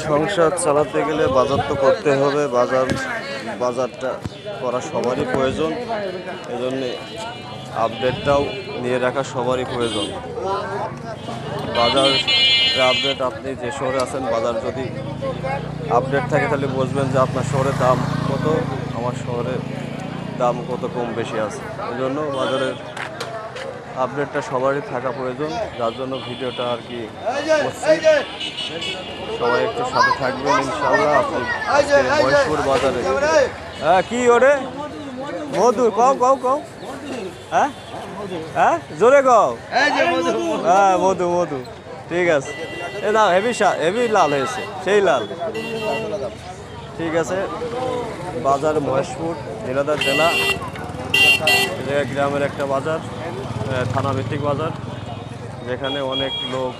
সংসার চালাতে গেলে বাজার তো করতে হবে, বাজারটা করা সবারই প্রয়োজন। এজন্য আপডেটটাও নিয়ে রাখা সবারই প্রয়োজন। বাজার আপডেট, আপনি যে শহরে আছেন বাজার যদি আপডেট থাকে তাহলে বুঝবেন যে আপনার শহরের দাম কত, আমার শহরের দাম কত কম বেশি আছে। এই জন্য বাজারের আপডেটটা সবারই থাকা প্রয়োজন, যার জন্য ভিডিওটা আর কি করছি। সবাই একটু সাথে থাকবেন ইনশাআল্লাহ। আপনি মহেশপুর বাজারে হ্যাঁ কি ওরে মধু কও কও কও হ্যাঁ হ্যাঁ জোরে কও হ্যাঁ মধু মধু ঠিক আছে। এ না হেভি লাল হয়েছে, সেই লাল। ঠিক আছে, বাজার মহেশপুর ঝিনাইদহ জেলা, গ্রামের একটা বাজার, থানা ভিত্তিক বাজার, যেখানে অনেক লোক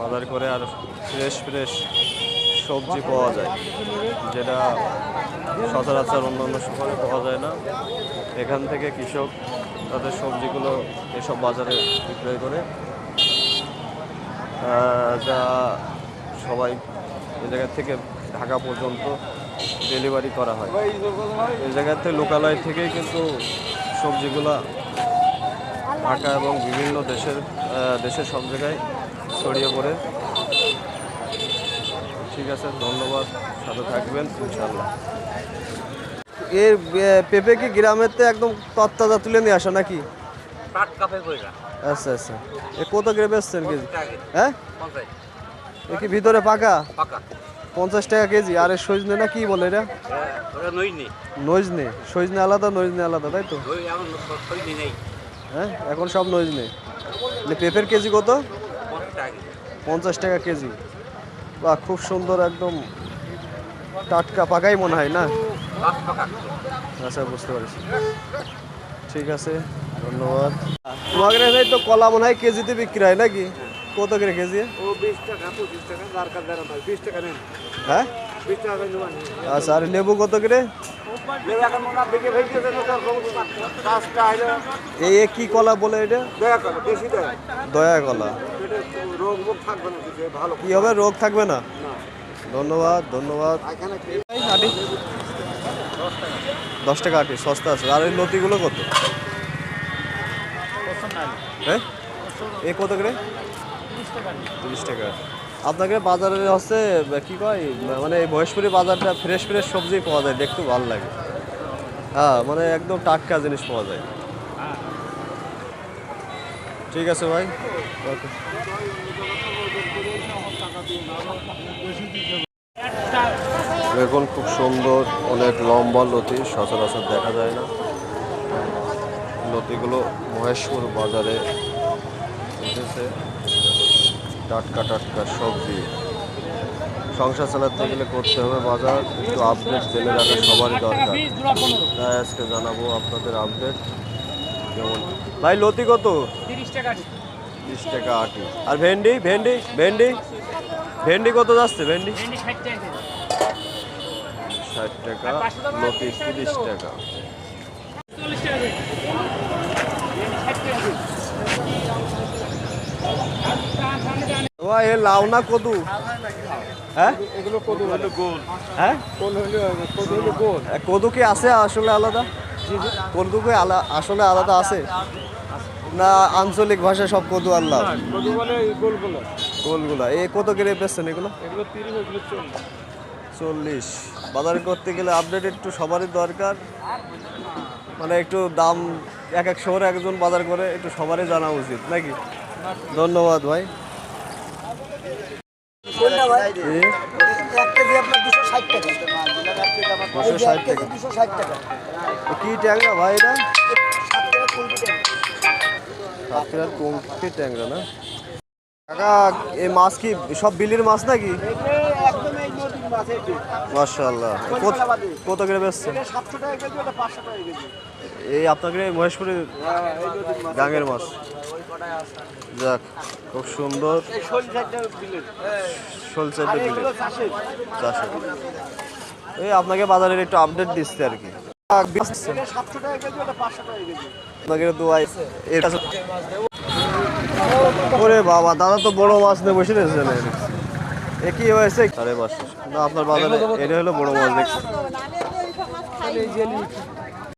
বাজার করে আর ফ্রেশ সবজি পাওয়া যায়, যেটা সচরাচর অন্যান্য সময় পাওয়া যায় না। এখান থেকে কৃষক তাদের সবজিগুলো এসব বাজারে বিক্রয় করে, যা সবাই এ জায়গা থেকে ঢাকা পর্যন্ত ডেলিভারি করা হয়। এই জায়গাতে লোকালয় থেকেই কিন্তু সবজিগুলো ঢাকা এবং বিভিন্ন দেশের সব জায়গায় ছড়িয়ে পড়ে। ঠিক আছে, ধন্যবাদ, সাথে থাকবেন ইনশাআল্লাহ। এর পেঁপে কি গ্রামেতে একদম তত্তাজা তুলে নিয়ে আসা নাকি? আচ্ছা আচ্ছা, এ কত করে বেচছেন কেজি? হ্যাঁ, এ কি ভিতরে পাকা? 50 টাকা কেজি। আর সজনে না কি বলে এটা? নজনে। সজনে আলাদা, নজনে আলাদা, তাই তো? হ্যাঁ, এখন সব নজনে। পেঁপের কেজি কত? 50 টাকা কেজি। বাহ, খুব সুন্দর, একদম টাটকা পাকাই মনে হয় না? আচ্ছা, বুঝতে পারছি। ঠিক আছে, ধন্যবাদ। তোমাদের এখানে তো কলা মনে হয় কেজিতে বিক্রি হয় নাকি? কত করে কেজি? হ্যাঁ, আচ্ছা। আর লেবু কত করে? এই কি কলা বলে এটা? দয়া কলা। কি হবে, রোগ থাকবে না? ধন্যবাদ ধন্যবাদ। 10 টাকা আটি, সস্তা আছে। আর এই লতিগুলো কত? হ্যাঁ, এ কত করে? 30 টাকা। আপনাকে বাজারে হচ্ছে কি কয়, মানে এই মহেশপুরি বাজারটা ফ্রেশ সবজি পাওয়া যায়, দেখতে ভালো লাগে। হ্যাঁ, মানে একদম টাটকা জিনিস পাওয়া যায়। ঠিক আছে ভাই, ওকে। দেখুন, খুব সুন্দর, অনেক লম্বা লতি, সচরাচর দেখা যায় না। লতিগুলো মহেশপুর বাজারে এসেছে। টাটকা সবজি। সংসার চালাতে গেলে করতে হবে বাজার, একটু আপডেট জেনে রাখা সবারই দরকার। তাই আজকে জানাবো আপনাদের আপডেট। যেমন ভাই, লতি কত? 30 টাকা আটি। আর ভেন্ডি কত যাচ্ছে? ভেন্ডি 60 টাকা, লতি 30 টাকা। এ লাউ না কদু? হ্যাঁ, হ্যাঁ, কদু কি আছে আসলে আলাদা? কদু কি আসলে আলাদা আছে না আঞ্চলিক ভাষায় সব কদু আল্লাহ? গোলগুলা। এ কত করে বেচছেন এগুলো? 40। বাজার করতে গেলে আপডেট একটু সবারই দরকার, মানে একটু দাম এক শহরে একজন বাজার করে, একটু সবারই জানা উচিত নাকি? ধন্যবাদ ভাই। 260 টাকা। কি ট্যাংরা ভাই এটা? ট্যাংরা না কাকা? এই মাছ কি সব বিলির মাছ নাকি? মাশাআল্লাহ। কত করে বেচছেন? এই আপনাদের মহেশপুরে গাঙের মাছ। যাক, খুব সুন্দর। এই আপনাকে বাজারের একটু আপডেট দিচ্ছে আর কি। ওরে বাবা, দাদা তো বড় মাছ নিয়ে বসে রয়েছে। একই হয়েছে 550 না আপনার বাজারে এটা হলো বড় মাছ দেখছি।